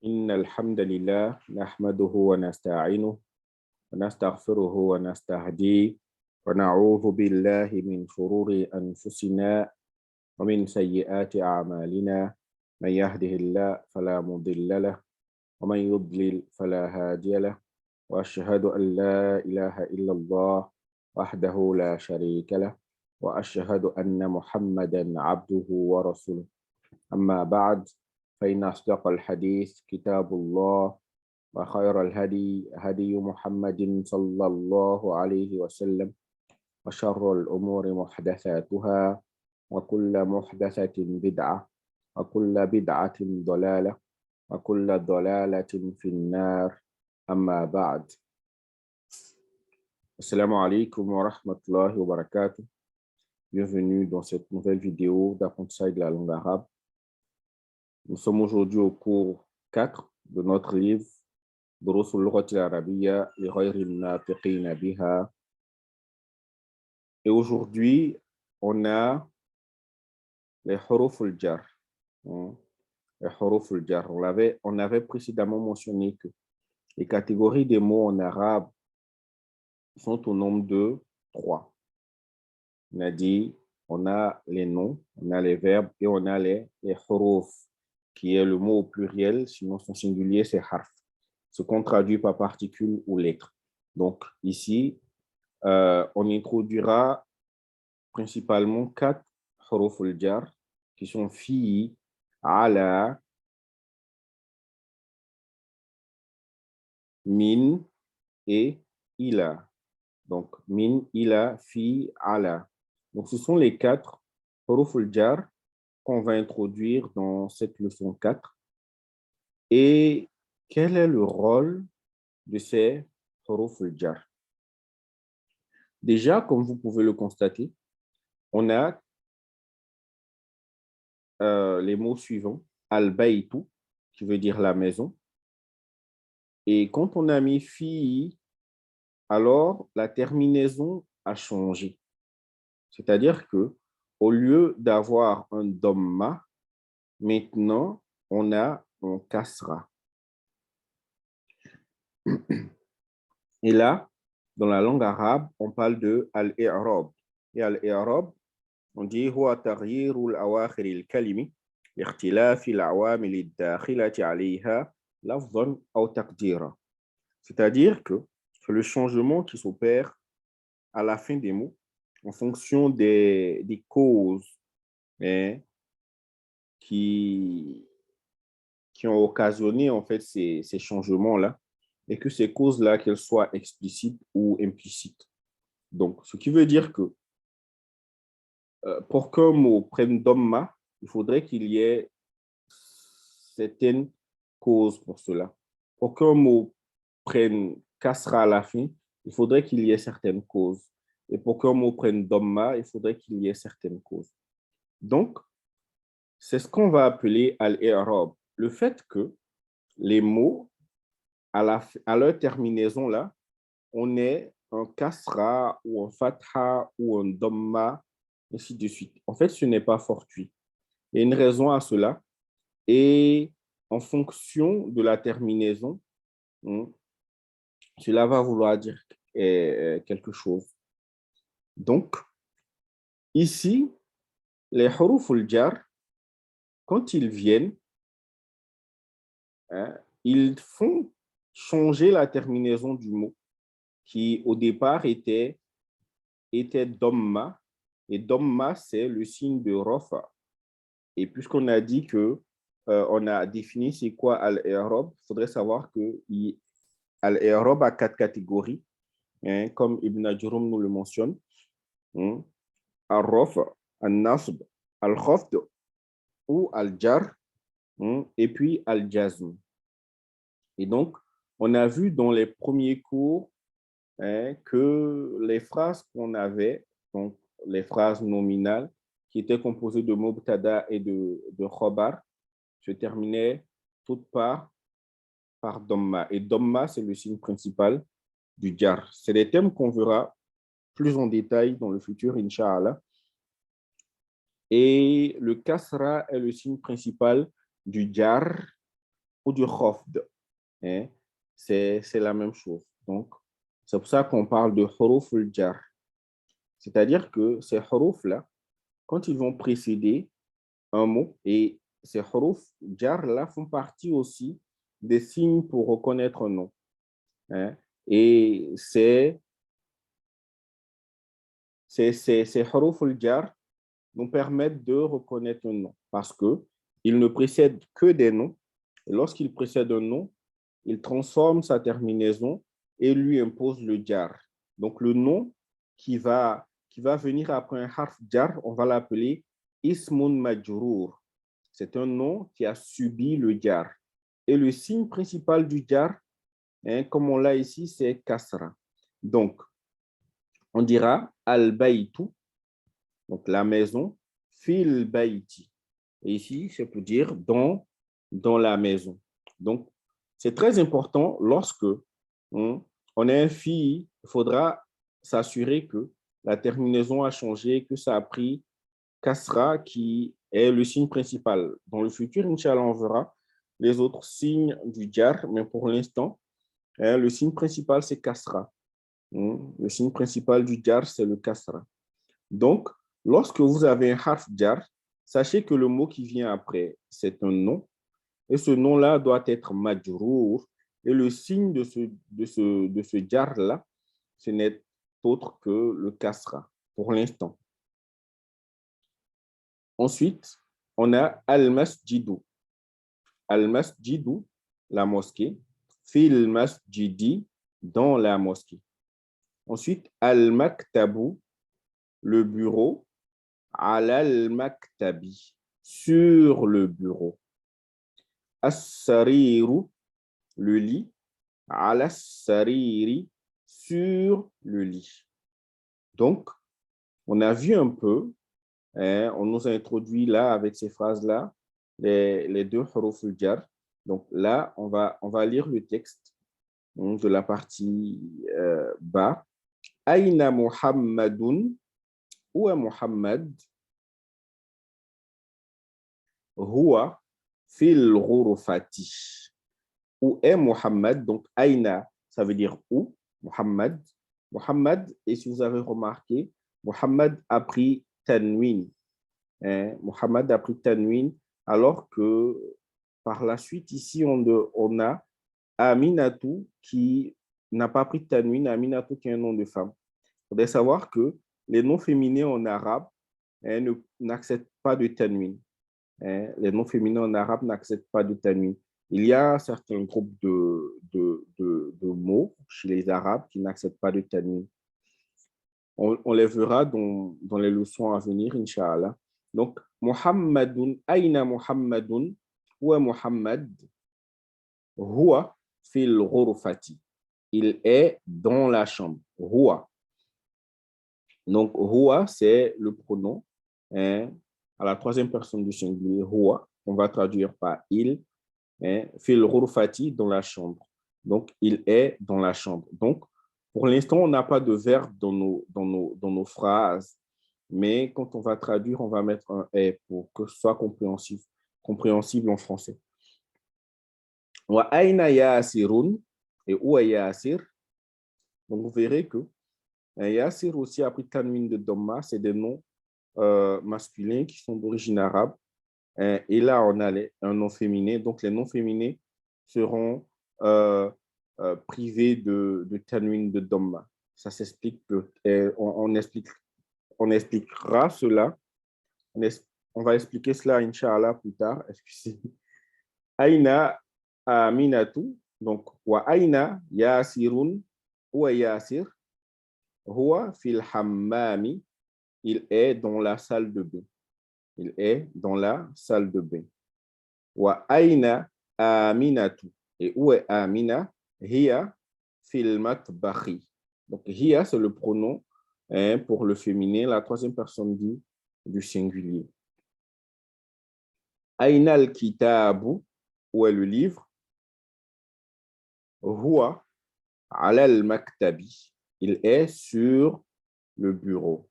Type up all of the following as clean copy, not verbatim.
إن الحمد لله نحمده ونستعينه ونستغفره ونستهديه ونعوذ بالله من شرور أنفسنا ومن سيئات أعمالنا. من يهده الله فلا مضل له ومن يضلل فلا هادي له وأشهد أن لا إله إلا الله وحده لا شريك له وأشهد أن محمدا عبده ورسوله. أما بعد فإن أصدق الحديث كتاب الله وخير الهدي هدي محمد صلى الله عليه وسلم وشر الأمور محدثاتها وكل محدثة بدعة وكل بدعة ضلالة وكل ضلالة في النار. أما بعد. Assalamu alaikum wa rahmatullahi wa barakatuh. Bienvenue dans cette nouvelle vidéo d'apprentissage de la langue arabe. Nous sommes aujourd'hui au cours 4 de notre livre دروس اللغة العربية لغير الناطقين بها. Et aujourd'hui, on a les huruf al-jar. Les huruf al-jar. On avait précédemment mentionné que les catégories des mots en arabe sont au nombre de 3. On a dit, on a les noms, on a les verbes et on a les huruf, qui est le mot au pluriel, sinon son singulier, c'est harf, ce qu'on traduit par particule ou lettre. Donc ici, on introduira principalement 4 huruf al-jar qui sont fi, ala, min et ila. Donc min, ila, fi, ala. Donc ce sont les 4 huruf al-jar qu'on va introduire dans cette leçon 4. Et quel est le rôle de ces huruf al-jar? Déjà, comme vous pouvez le constater, on a les mots suivants. Al-baytu, qui veut dire la maison. Et quand on a mis fi, alors la terminaison a changé. C'est-à-dire que au lieu d'avoir un dhamma, maintenant, on a un kasra. Et là, dans la langue arabe, on parle de al-i'rab. Et al-i'rab, on dit huwa taghyiru al-awakhir al-kalimi li'ikhtilafi al-awamil ad-dakhilati 'alayha lafdhan aw taqdira. C'est-à-dire que c'est le changement qui s'opère à la fin des mots en fonction des causes qui ont occasionné en fait ces changements-là, et que ces causes-là, qu'elles soient explicites ou implicites. Donc, ce qui veut dire que pour qu'un mot prenne dhamma, il faudrait qu'il y ait certaines causes pour cela. Pour qu'un mot prenne kasra à la fin, il faudrait qu'il y ait certaines causes. Et pour qu'un mot prenne dhamma, il faudrait qu'il y ait certaines causes. Donc, c'est ce qu'on va appeler al-i'rab. Le fait que les mots, à leur terminaison, là, on ait un kasra ou un fatha ou un dhamma, ainsi de suite. En fait, ce n'est pas fortuit. Il y a une raison à cela. Et en fonction de la terminaison, cela va vouloir dire quelque chose. Donc, ici, les huruf al-jar, quand ils viennent, ils font changer la terminaison du mot qui, au départ, était dhamma. Et dhamma, c'est le signe de rafa. Et puisqu'on a dit que on a défini c'est quoi al-i'rab, il faudrait savoir que al-i'rab a 4 catégories, comme Ibn Ajrum nous le mentionne. Al-rafa, al-nasb, al-khafd ou al-jar, et puis al-jazm. Et donc, on a vu dans les premiers cours que les phrases qu'on avait, donc les phrases nominales, qui étaient composées de mubtada et de khabar, se terminaient toutes par dhamma. Et dhamma, c'est le signe principal du jar. C'est des thèmes qu'on verra plus en détail dans le futur, Inch'Allah. Et le kasra est le signe principal du jar. ou du khafd. Hein? C'est la même chose. Donc, c'est pour ça qu'on parle de huruf al-jar. C'est-à-dire que ces huruf-là, quand ils vont précéder un mot, et ces huruf jar-là font partie aussi des signes pour reconnaître un nom. Hein? Et ces huruf al-jar nous permettent de reconnaître un nom parce qu'ils ne précèdent que des noms. Et lorsqu'il précède un nom, il transforme sa terminaison et lui impose le jar. Donc, le nom qui va venir après un harf jar, on va l'appeler ismun majrour. C'est un nom qui a subi le jar. Et le signe principal du jar, hein, comme on l'a ici, c'est kasra. Donc, on dira al-baytu, donc la maison, fil bayti. Et ici, c'est pour dire dans la maison. Donc, c'est très important lorsque on est un fille, il faudra s'assurer que la terminaison a changé, que ça a pris kasra qui est le signe principal. Dans le futur, Inch'Allah, on verra les autres signes du jar, mais pour l'instant, le signe principal, c'est kasra. Le signe principal du jar, c'est le kasra. Donc, lorsque vous avez un harf jar, sachez que le mot qui vient après, c'est un nom. Et ce nom-là doit être majrour. Et le signe de ce jar-là, ce n'est autre que le kasra, pour l'instant. Ensuite, on a al-masjidu. Al-masjidu, la mosquée. Fil masjidi, dans la mosquée. Ensuite, al-maktabu, le bureau. Alal maktabi, sur le bureau. As-sariru, le lit. Alas-sariri, sur le lit. Donc, on a vu un peu, hein, on nous a introduit là avec ces phrases-là, les deux huruf al-jar. Donc là, on va lire le texte de la partie bas. Aïna Muhammadun, où est Muhammad? Huwa fil ghurfati. Où est Muhammad? Donc, Aïna, ça veut dire où? Muhammad. Muhammad, et si vous avez remarqué, Muhammad a pris tanwin. Hein? Muhammad a pris tanwin, alors que par la suite, ici, on a Aminatou qui n'a pas pris tanwin. Aminatou qui est un nom de femme. Il faudrait savoir que les noms féminins en arabe n'acceptent pas de tanwin. Hein? Les noms féminins en arabe n'acceptent pas de tanwin. Il y a un certain groupe de mots chez les Arabes qui n'acceptent pas de tanwin. On les verra dans les leçons à venir, Inch'Allah. Donc, Muhammadun, Aïna Muhammadun, où est Muhammad? Huwa fil ghurfati. Il est dans la chambre. Huwa. Donc, Huwa, c'est le pronom hein, à la troisième personne du singulier. Huwa, on va traduire par il. Fil ghurfati, dans la chambre. Donc, il est dans la chambre. Donc, pour l'instant, on n'a pas de verbe dans nos phrases, mais quand on va traduire, on va mettre un « est » pour que ce soit compréhensible en français. Wa aina yasirun, et où est Yasir? Donc, vous verrez que Yasir aussi a pris tanwin de Dhamma, c'est des noms masculins qui sont d'origine arabe. Et là, on a un nom féminin. Donc, les noms féminins seront privés de tanwin de Dhamma. Ça s'explique. On expliquera cela. On va expliquer cela, Inch'Allah, plus tard. Aïna Aminatu. Donc, wa aïna Yasirun. Ou Yasir. Huwa fil hammami. Il est dans la salle de bain. Il est dans la salle de bain. Wa aina Aminatu. Et où est Amina? Hiya fil matbahi. Donc, hiya, c'est le pronom pour le féminin, la troisième personne du singulier. Aina al-kitabu. Où est le livre? Huwa ala al-maktabi. Il est sur le bureau.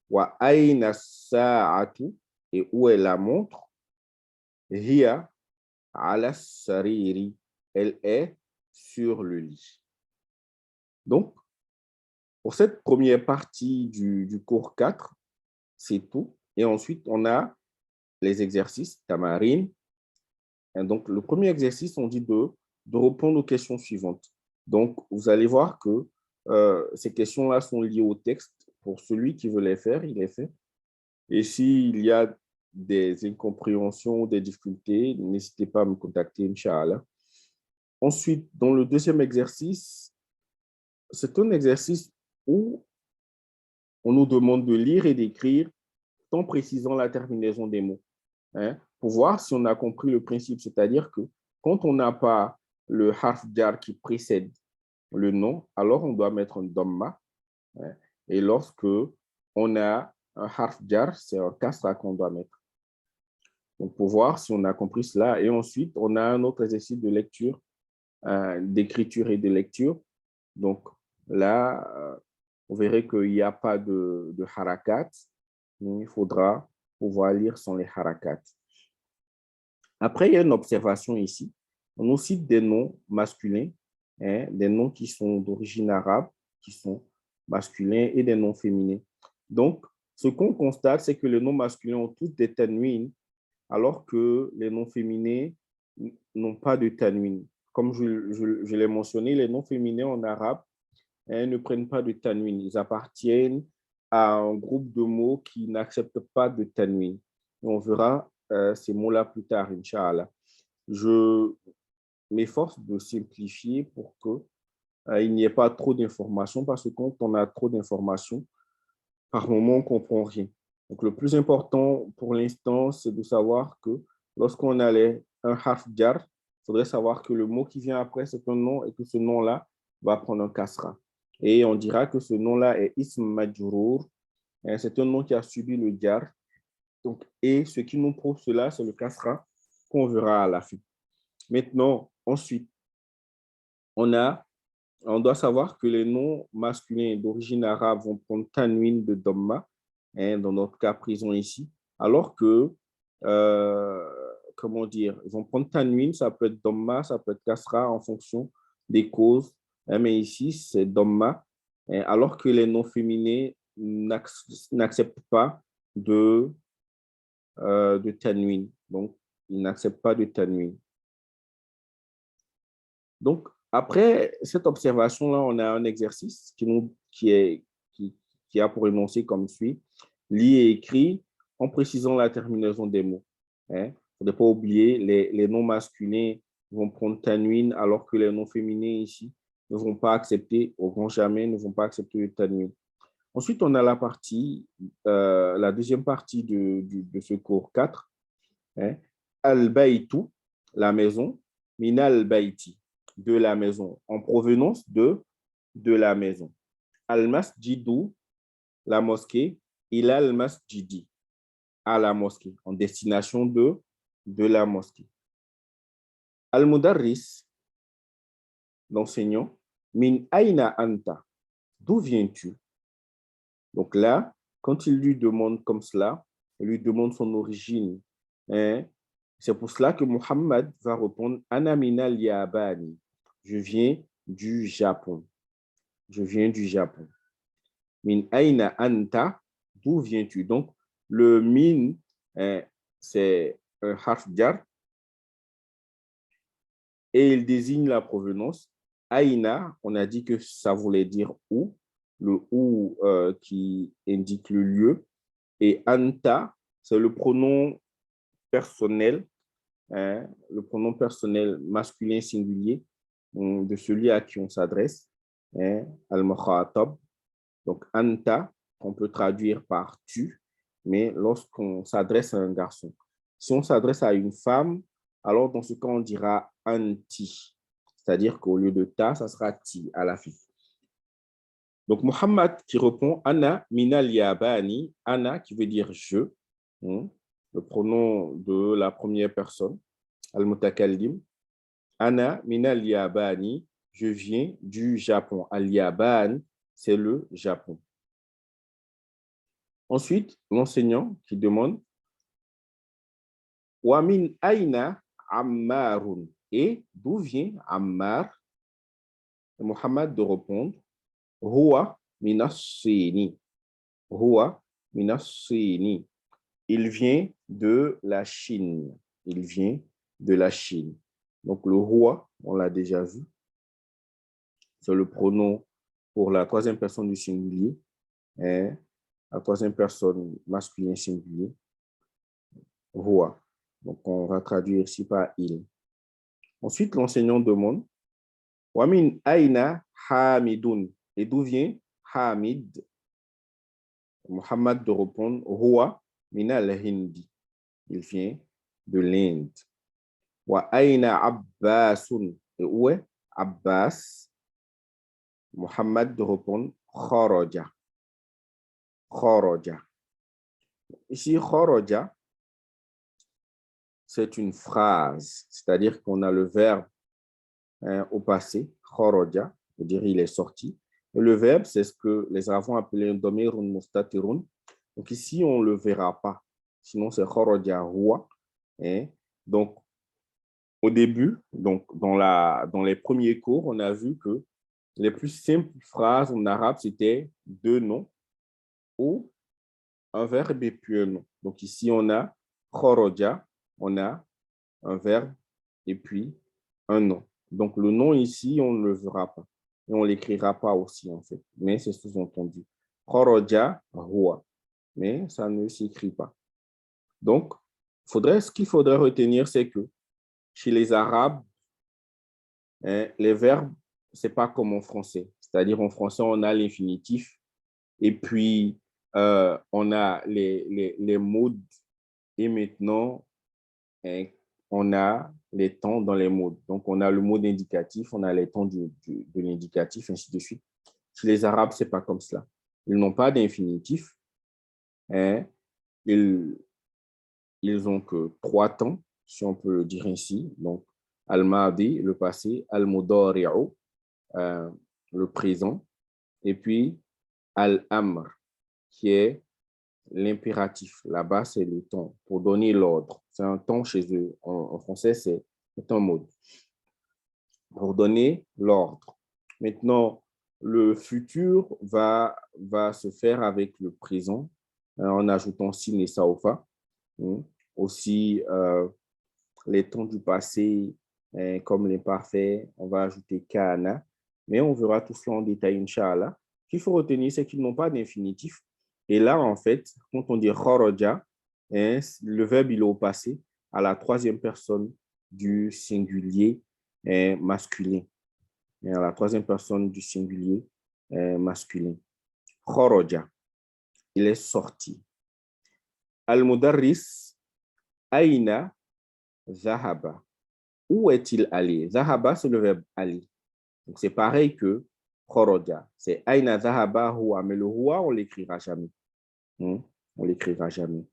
Wa aina sa'atu. Et où est la montre? Hiya ala sariri. Elle est sur le lit. Donc, pour cette première partie du cours 4, c'est tout. Et ensuite, on a les exercices, tamarine. Et donc, le premier exercice, on dit de répondre aux questions suivantes. Donc, vous allez voir que ces questions-là sont liées au texte. Pour celui qui veut les faire, il les fait. Et s'il y a des incompréhensions ou des difficultés, n'hésitez pas à me contacter, Inch'Allah. Ensuite, dans le deuxième exercice, c'est un exercice où on nous demande de lire et d'écrire en précisant la terminaison des mots, hein, pour voir si on a compris le principe. C'est-à-dire que quand on n'a pas le harf jar qui précède le nom, alors on doit mettre un dhamma. Hein, et lorsque on a un harf jar, c'est un kasra qu'on doit mettre. Donc, pour voir si on a compris cela. Et ensuite, on a un autre exercice de lecture, d'écriture et de lecture. Donc, là, vous verrez qu'il n'y a pas de harakat. Il faudra pouvoir lire sans les harakats. Après, il y a une observation ici. On nous cite des noms masculins, hein, des noms qui sont d'origine arabe, qui sont masculins, et des noms féminins. Donc, ce qu'on constate, c'est que les noms masculins ont tous des tanwins, alors que les noms féminins n'ont pas de tanwin. Comme je l'ai mentionné, les noms féminins en arabe, hein, ne prennent pas de tanwin. Ils appartiennent à un groupe de mots qui n'acceptent pas de tanwin. On verra ces mots-là plus tard, Inch'Allah. Je m'efforce de simplifier pour qu'il n'y ait pas trop d'informations, parce que quand on a trop d'informations, par moment, on ne comprend rien. Donc, le plus important pour l'instant, c'est de savoir que lorsqu'on a un harf jar, il faudrait savoir que le mot qui vient après, c'est un nom et que ce nom-là va prendre un kasra. Et on dira que ce nom-là est ism majrour. C'est un nom qui a subi le jar. Donc, et ce qui nous prouve cela, c'est le kasra qu'on verra à la fin. Maintenant, ensuite, on doit savoir que les noms masculins d'origine arabe vont prendre tanwin de dhamma, hein, dans notre cas prison ici, alors que, comment dire, ils vont prendre tanwin, ça peut être dhamma, ça peut être kasra en fonction des causes, hein, mais ici c'est dhamma, hein, alors que les noms féminins n'acceptent pas de tanwin, donc ils n'acceptent pas de tanwin. Donc, après cette observation-là, on a un exercice qui a pour énoncé comme suit: lis et écris en précisant la terminaison des mots. Il ne faudrait pas oublier, les noms masculins vont prendre tanwin, alors que les noms féminins ici ne vont pas accepter, au grand jamais, ne vont pas accepter le tanwin. Ensuite, on a la deuxième partie de ce cours 4. Al-Baytu, la maison, min al-Bayti, de la maison, en provenance de la maison. Al-Masjidu, la mosquée, il al-Masjidi, à la mosquée, en destination de la mosquée. Al-Mudarris, l'enseignant, min aina anta, d'où viens-tu? Donc là, quand il lui demande comme cela, il lui demande son origine, hein, c'est pour cela que Muhammad va répondre Ana minal Yabani. Je viens du Japon. Je viens du Japon. Min aina anta, d'où viens-tu? Donc, le min, c'est un harf jar et il désigne la provenance. Aina, on a dit que ça voulait dire où, le où qui indique le lieu. Et anta, c'est le pronom personnel, hein, le pronom personnel masculin singulier de celui à qui on s'adresse, hein, al-mukhatab. Donc, anta, on peut traduire par tu, mais lorsqu'on s'adresse à un garçon. Si on s'adresse à une femme, alors dans ce cas, on dira anti, c'est-à-dire qu'au lieu de ta, ça sera ti à la fin. Donc, Muhammad qui répond Ana minal yabani, Ana qui veut dire je, le pronom de la première personne, al-mutakallim. Ana minal yabani, je viens du Japon. Al-Yaban, c'est le Japon. Ensuite, l'enseignant qui demande Wa min aina Ammarun. Et d'où vient Ammar? Mohammed de répondre, Huwa minassini. Huwa minassini. Il vient de la Chine. Il vient de la Chine. Donc, le Huwa, on l'a déjà vu, c'est le pronom pour la troisième personne du singulier, hein, la troisième personne masculin singulier, Huwa. Donc, on va traduire ici par il. Ensuite, l'enseignant demande, Wamin aina hamidun. Et d'où vient Hamid? Mohammed de répondre, Huwa minal hindi. Il vient de l'Inde. Wa aina Abbasun. Et où est Abbas? Mohammed de répondre, Khoroja. Khoroja. Ici, Khoroja, c'est une phrase, c'est-à-dire qu'on a le verbe au passé, Khoroja, c'est-à-dire il est sorti. Et le verbe, c'est ce que les Arabes vont appeler un domirun mustatirun. Donc ici, on ne le verra pas. Sinon, c'est Khoroja huwa. Donc, au début, donc dans les premiers cours, on a vu que les plus simples phrases en arabe, c'était deux noms ou un verbe et puis un nom. Donc ici, on a khoroja, on a un verbe et puis un nom. Donc le nom ici, on ne le verra pas. Et on ne l'écrira pas aussi, en fait. Mais c'est sous-entendu. Khoroja huwa. Mais ça ne s'écrit pas. Donc, ce qu'il faudrait retenir, c'est que chez les Arabes, les verbes, ce n'est pas comme en français. C'est-à-dire en français, on a l'infinitif et puis on a les modes et maintenant, on a les temps dans les modes. Donc, on a le mode indicatif, on a les temps de l'indicatif, ainsi de suite. Chez les Arabes, ce n'est pas comme cela. Ils n'ont pas d'infinitif. Ils ont que trois temps, si on peut le dire ainsi. Donc, al-madi, le passé, al-mudari'u, le présent, et puis al-amr, qui est l'impératif. Là-bas, c'est le temps pour donner l'ordre. C'est un temps chez eux. En français, c'est un mode pour donner l'ordre. Maintenant, le futur va se faire avec le présent en ajoutant sin et saofa. Aussi, les temps du passé, comme l'imparfait, on va ajouter kana. Mais on verra tout cela en détail, Inch'Allah. Ce qu'il faut retenir, c'est qu'ils n'ont pas d'infinitif. Et là, en fait, quand on dit khoroja, le verbe il est au passé à la troisième personne du singulier masculin. À la troisième personne du singulier masculin. Khoroja, il est sorti. Al-Mudarris, aina zahaba. Où est-il allé? Zahaba, c'est le verbe aller. Donc, c'est pareil que khoroja. C'est aina zahaba huwa. Mais le huwa, on ne l'écrira jamais. On ne l'écrira jamais.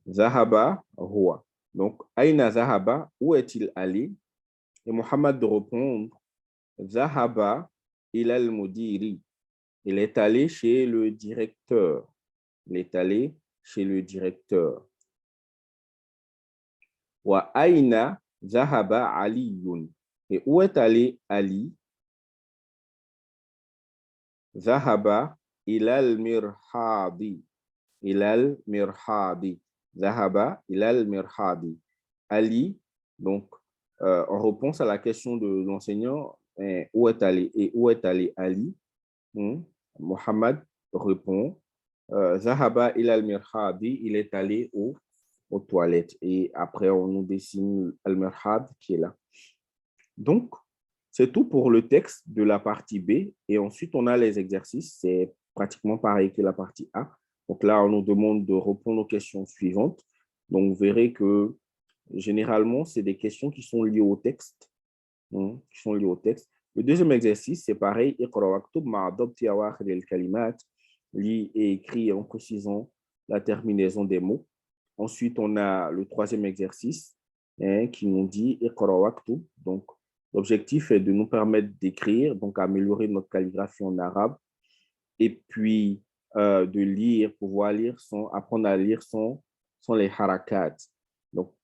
Zahaba huwa. Donc, aina zahaba, où est-il allé? Et Mohammed de répondre, Zahaba il al-mudiri. Il est allé chez le directeur. Il est allé chez le directeur. Wa aina zahaba aliyun. Et où est allé Ali? Zahaba ilal mirhadi. Ilal mirhadi. Zahaba ilal mirhadi. Ali, donc, en réponse à la question de l'enseignant, où est allé Ali? Mohammed répond, Zahaba ilal mirhadi, il est allé aux toilettes. Et après, on nous dessine al-mirhad qui est là. Donc, c'est tout pour le texte de la partie B. Et ensuite, on a les exercices. C'est pratiquement pareil que la partie A. Donc là, on nous demande de répondre aux questions suivantes. Donc, vous verrez que généralement, c'est des questions qui sont liées au texte. Qui sont liées au texte. Le deuxième exercice, c'est pareil. Lis et écrit en précisant la terminaison des mots. Ensuite, on a le troisième exercice qui nous dit donc, l'objectif est de nous permettre d'écrire, donc améliorer notre calligraphie en arabe, et puis de lire, pouvoir lire apprendre à lire sans les harakat. Donc,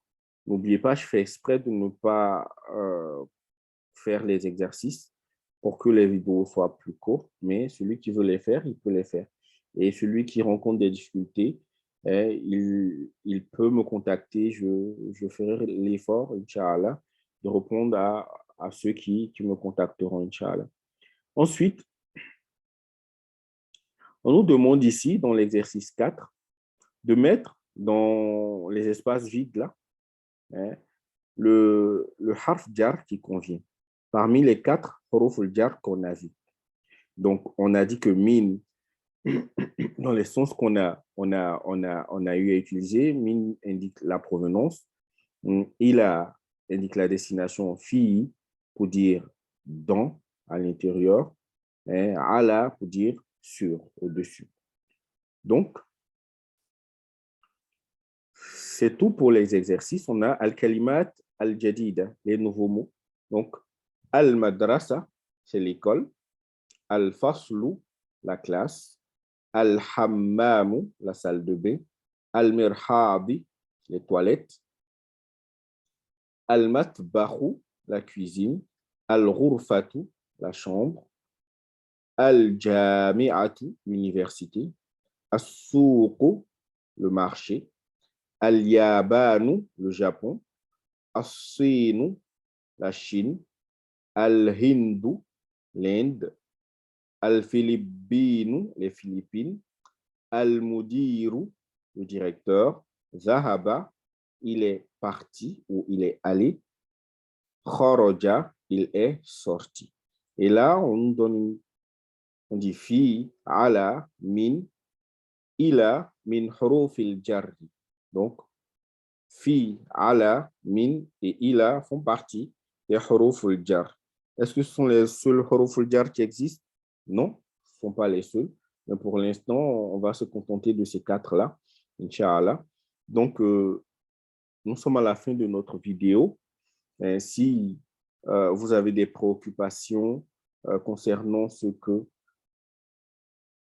N'oubliez pas, je fais exprès de ne pas faire les exercices pour que les vidéos soient plus courtes, mais celui qui veut les faire, il peut les faire. Et celui qui rencontre des difficultés, il peut me contacter. Je ferai l'effort, Inch'Allah, de répondre à ceux qui me contacteront, Inch'Allah. Ensuite, on nous demande ici, dans l'exercice 4, de mettre dans les espaces vides là, hein, le harf jar qui convient parmi les 4 huruf al-jar qu'on a vu. Donc, on a dit que min, dans les sens qu'on a eu à utiliser, min indique la provenance, ila indique la destination, fi pour dire dans, à l'intérieur, et ala pour dire sur, au-dessus. Donc, c'est tout pour les exercices. On a al-kalimat al-jadida, les nouveaux mots. Donc, al-madrasa, c'est l'école. Al-faslu, la classe. Al-hammamu, la salle de bain. Al-mirhabi, les toilettes. Al-matbahu, la cuisine. Al-ghurfatu, la chambre. Al-jami'atu, l'université. As-souqu, le marché. Al-yabanu, le Japon. As-sinu, la Chine. Al-hindu, l'Inde. Al-Philippinu, les Philippines. Al-Mudiru, le directeur. Zahaba, il est parti ou il est allé. Kharaja, il est sorti. Et là, on dit fi, ala, min, ila, min hurufil jarri. Donc, fi, ala, min et ila font partie des hurufil jar. Est-ce que ce sont les seuls hurufil jar qui existent? Non, ce ne sont pas les seuls. Mais pour l'instant, on va se contenter de ces 4-là, Inch'Allah. Donc, nous sommes à la fin de notre vidéo. Et si vous avez des préoccupations concernant ce que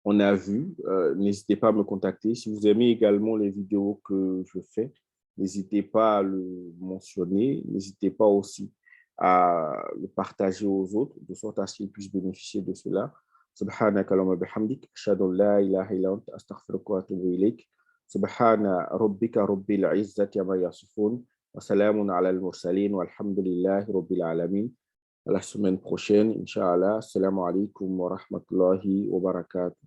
on a vu, n'hésitez pas à me contacter. Si vous aimez également les vidéos que je fais, n'hésitez pas à le mentionner. N'hésitez pas aussi à le partager aux autres, de sorte à ce qu'ils puissent bénéficier de cela. Subhanaka Allahumma bihamdik, ashhadu an la ilaha illa anta, astaghfiruka wa atubu ilayk. Subhana rabbika rabbil izzati amma yasifun, wa salamun ala al-mursalin, walhamdulillahi rabbil alamin. À la semaine prochaine, Inch'Allah. Assalamu alaikum wa rahmatullahi wa barakatuh.